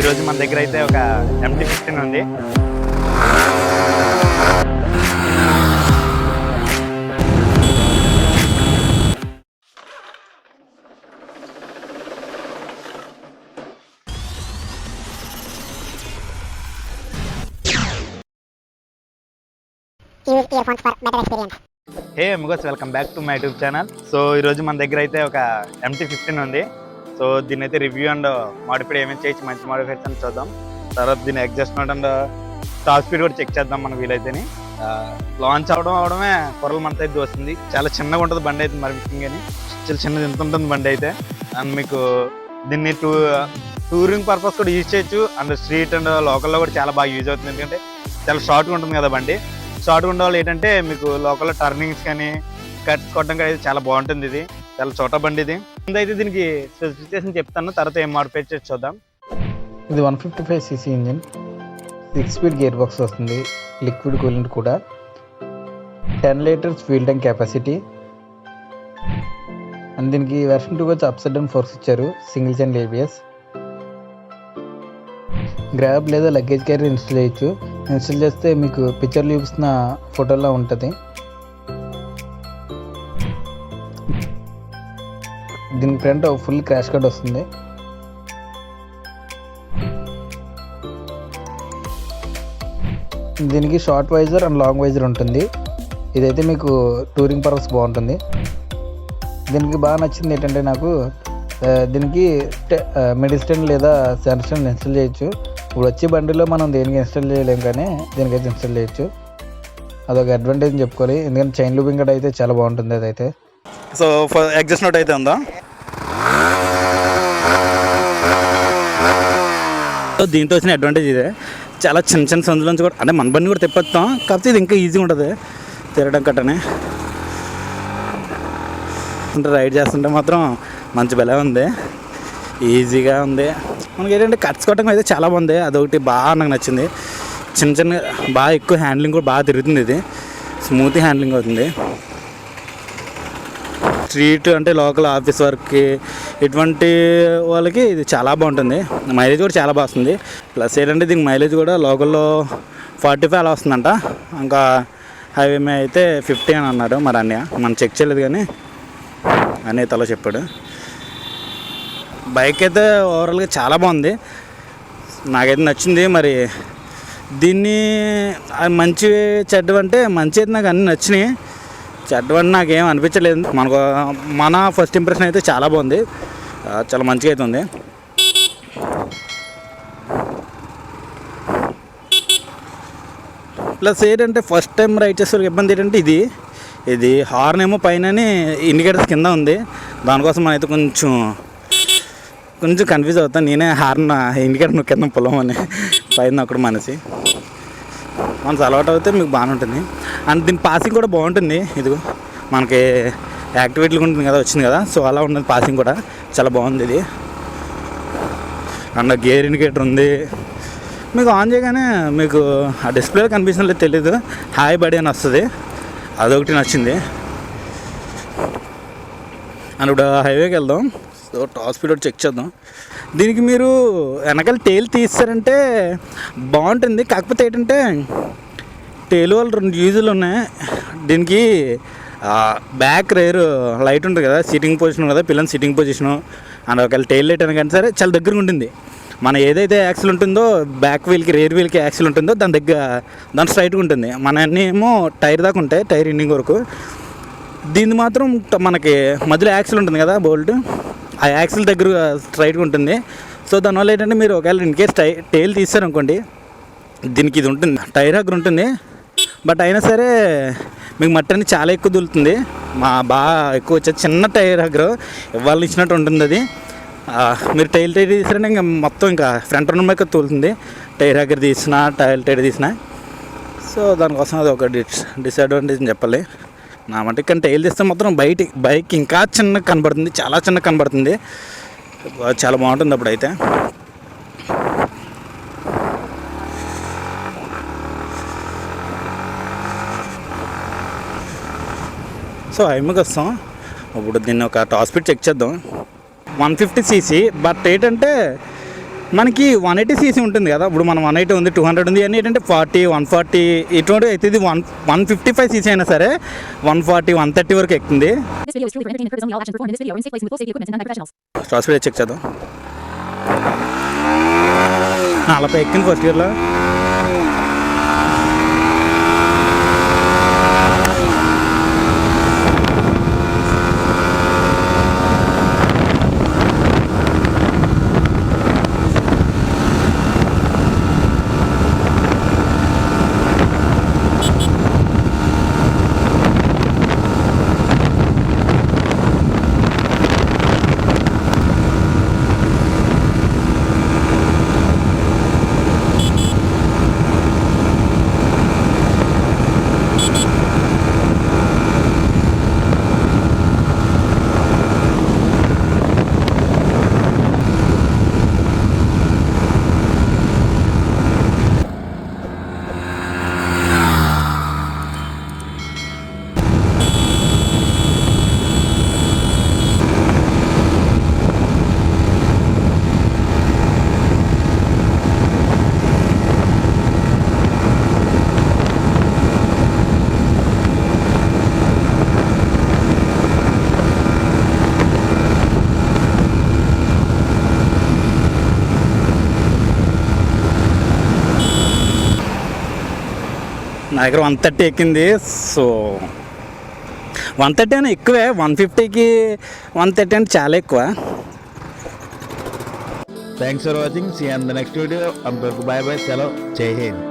ఈరోజు మన దగ్గర అయితే ఒక MT-15 ఉంది. హే ముగస్, welcome back to my YouTube channel. So ఈరోజు మన దగ్గర అయితే ఒక MT-15 ఉంది. సో దీని అయితే రివ్యూ అండ్ మాడిఫైడ్ ఏమేమి చేయొచ్చు, మంచి మాడిఫైడ్స్ అని చూద్దాం. తర్వాత దీని అడ్జస్ట్మెంట్ అండ్ టాప్ స్పీడ్ కూడా చెక్ చేద్దాం మనకు వీలైతేని. లాంచ్ అవడమే పొరలు మనతో అయితే వస్తుంది. చాలా చిన్నగా ఉంటుంది బండి అయితే, మరి ముఖ్యంగా చాలా చిన్నది ఎంత ఉంటుంది బండి అయితే. అండ్ మీకు దీన్ని టూరింగ్ పర్పస్ కూడా యూజ్ చేయొచ్చు. అండ్ స్ట్రీట్ అండ్ లోకల్లో కూడా చాలా బాగా యూజ్ అవుతుంది. ఎందుకంటే చాలా షార్ట్గా ఉంటుంది కదా బండి. షార్ట్గా ఉండే వాళ్ళు ఏంటంటే మీకు లోకల్లో టర్నింగ్స్ కానీ కట్స్ కొట్టడం కానీ చాలా బాగుంటుంది. ఇది చాలా చోట బండి. ఇది ముందైతే దీనికి స్పెసిఫికేషన్ చెప్తాను, తర్వాత ఏం మాడిఫై చేసి చూద్దాం. ఇది 155cc engine, 6 speed gear box వస్తుంది, లిక్విడ్ కూలెంట్ కూడా, 10 litres fuel tank capacity. And దీనికి వెర్షన్ 2 వచ్చి అప్సైడ్ డౌన్ ఫోర్స్ ఇచ్చారు, సింగిల్ ఛానల్ ABS. గ్రాబ్ లేదా లగేజ్ క్యారీ ఇన్స్టాల్ చేయొచ్చు. ఇన్స్టాల్ చేస్తే మీకు పిక్చర్లు చూపిస్తున్న ఫోటోలో ఉంటుంది. దీని ఫ్రంట్ ఫుల్ క్రాష్ కార్డ్ వస్తుంది. దీనికి short visor and long visor ఉంటుంది. ఇదైతే మీకు టూరింగ్ పర్పస్ బాగుంటుంది. దీనికి బాగా నచ్చింది ఏంటంటే నాకు దీనికి మిడిల్ స్టాండ్ లేదా సెంటర్ స్టాండ్ ఇన్స్టాల్ చేయొచ్చు. ఇప్పుడు వచ్చే బండిలో మనం దేనికి ఇన్స్టాల్ చేయలేము, కానీ దీనికైతే ఇన్స్టాల్ చేయొచ్చు. అదొక అడ్వాంటేజ్ అని చెప్పుకోవాలి, ఎందుకంటే చైన్ లూపింగ్ కూడా అయితే చాలా బాగుంటుంది అదైతే. సో ఎగ్జాస్ట్ నోట్ అయితే ఉందా. సో దీంతో వచ్చిన అడ్వాంటేజ్ ఇదే, చాలా చిన్న చిన్న సందులోంచి కూడా అంటే మన బండి కూడా తిప్పేస్తాం, కాకపోతే ఇది ఇంకా ఈజీగా ఉంటుంది తిరగడం కట్టనే. అంటే రైడ్ చేస్తుంటే మాత్రం మంచి బెల ఉంది, ఈజీగా ఉంది. మనకి ఏంటంటే కట్స్ కొట్టడం అయితే చాలా బాగుంది, అదొకటి బాగా నాకు నచ్చింది. చిన్న చిన్న బాగా ఎక్కువ హ్యాండ్లింగ్ కూడా బాగా తిరుగుతుంది. ఇది స్మూత్ హ్యాండ్లింగ్ అవుతుంది. స్ట్రీట్ అంటే లోకల్ ఆఫీస్ వర్క్కి ఇటువంటి వాళ్ళకి ఇది చాలా బాగుంటుంది. మైలేజ్ కూడా చాలా బాగా వస్తుంది. ప్లస్ ఏంటంటే దీనికి మైలేజ్ కూడా లోకల్లో 45 అలా వస్తుందంట. ఇంకా హైవే మీద అయితే 50 అని అన్నారు మరి అన్నయ్య. మనం చెక్ చేయలేదు కానీ అన్నయ్య తల చెప్పాడు. బైక్ అయితే ఓవరాల్గా చాలా బాగుంది, నాకైతే నచ్చింది. మరి దీన్ని మంచి చెడ్డ అంటే మంచి అయితే నాకు అన్నీ నచ్చినాయి, చెడ్డవంటే నాకేం అనిపించలేదు. మన ఫస్ట్ ఇంప్రెషన్ అయితే చాలా బాగుంది, చాలా మంచిగా అయితే ఉంది. ప్లస్ ఏంటంటే ఫస్ట్ టైం రైడ్ చేసే ఇబ్బంది ఏంటంటే ఇది హార్న్ ఏమో పైన ఇండికేటర్స్ కింద ఉంది. దానికోసం మనమైతే కొంచెం కన్ఫ్యూజ్ అవుతాను. నేనే హార్న్ ఇండికేటర్ నొక్కేద్దాం పొలం అని పైన అక్కడ మనసి మనసు అలవాటు అవుతే మీకు బాగానే ఉంటుంది. అండ్ దీని పాసింగ్ కూడా బాగుంటుంది. ఇదిగో మనకి యాక్టివేట్లు ఉంటుంది కదా, వచ్చింది కదా, సో అలా ఉంటుంది. పాసింగ్ కూడా చాలా బాగుంది ఇది. అండ్ గేర్ ఇండికేటర్ ఉంది. మీకు ఆన్ చేయగానే మీకు ఆ డిస్ప్లేలో కనిపించినట్లే తెలీదు, హాయ్ బడి అని వస్తుంది, అదొకటి నచ్చింది. అండ్ ఇప్పుడు హైవేకి వెళ్దాం. సో టాప్ స్పీడ్ ఒకటి చెక్ చేద్దాం. దీనికి మీరు వెనకాల టైల్ తీస్తారంటే బాగుంటుంది, కాకపోతే ఏంటంటే టైల్ వాళ్ళు 2 యూజులు ఉన్నాయి. దీనికి బ్యాక్ రేర్ లైట్ ఉంటుంది కదా, సీటింగ్ పొజిషన్ కదా, పిల్లల సీటింగ్ పొజిషను. అండ్ ఒకవేళ టైల్ లైట్ అయినా కానీ సరే చాలా దగ్గరగా ఉంటుంది. మన ఏదైతే యాక్సిల్ ఉంటుందో బ్యాక్ వీల్కి రేర్ వీల్కి యాక్సిల్ ఉంటుందో దాని స్ట్రైట్గా ఉంటుంది. మన అన్నీ ఏమో టైర్ దాకా ఉంటాయి, టైర్ ఎండింగ్ వరకు. దీన్ని మాత్రం మనకి మధ్యలో యాక్సిల్ ఉంటుంది కదా, బోల్ట్, ఆ యాక్సిల్ దగ్గర స్ట్రైట్గా ఉంటుంది. సో దానివల్ల ఏంటంటే మీరు ఒకవేళ ఇన్కేస్ టైల్ తీస్తారనుకోండి, దీనికి ఇది ఉంటుంది, టైర్ హగ్గర్ ఉంటుంది. బట్ అయినా సరే మీకు మట్టి అనేది చాలా ఎక్కువ దులుతుంది. బాగా ఎక్కువ వచ్చేది చిన్న టైర్ హగ్గర్ ఇవ్వాలని ఇచ్చినట్టు ఉంటుంది. అది మీరు టైర్ తీసారంటే ఇంకా మొత్తం ఇంకా ఫ్రంట్ రన్ మీద తోలుతుంది, టైర్ హగ్గర్ తీసినా టైర్ తీసినా. సో దానికోసం అది ఒక డిసడ్వాంటేజ్ అని చెప్పాలి నా మటుకు. కానీ టైల్ తీస్తే మాత్రం బైక్ ఇంకా చిన్నగా కనబడుతుంది, చాలా చిన్నగా కనబడుతుంది, చాలా బాగుంటుంది అప్పుడైతే. సో హైవేకి వస్తాం. ఇప్పుడు దీన్ని ఒక టాప్ స్పీడ్ చెక్ చేద్దాం. 150cc. బట్ ఏంటంటే మనకి 180cc ఉంటుంది కదా, ఇప్పుడు మనం 180 ఉంది, 200 ఉంది, అన్నీ ఏంటంటే 40, 140 ఇటువంటి అయితే ఇది 155cc అయినా సరే 140, 130 వరకు ఎక్కుతుంది. టాప్ స్పీడ్ చెక్ చేద్దాం. అలా ఎక్కింది ఫస్ట్ ఇయర్లో. నా దగ్గర 130 ఎక్కింది. సో 130 అయినా ఎక్కువే, 150కి 130 అంటే చాలా ఎక్కువ. Thanks for watching. See you in the next video. అంతవరకు బాయ్ బాయ్, సెలవు, జై హింద్.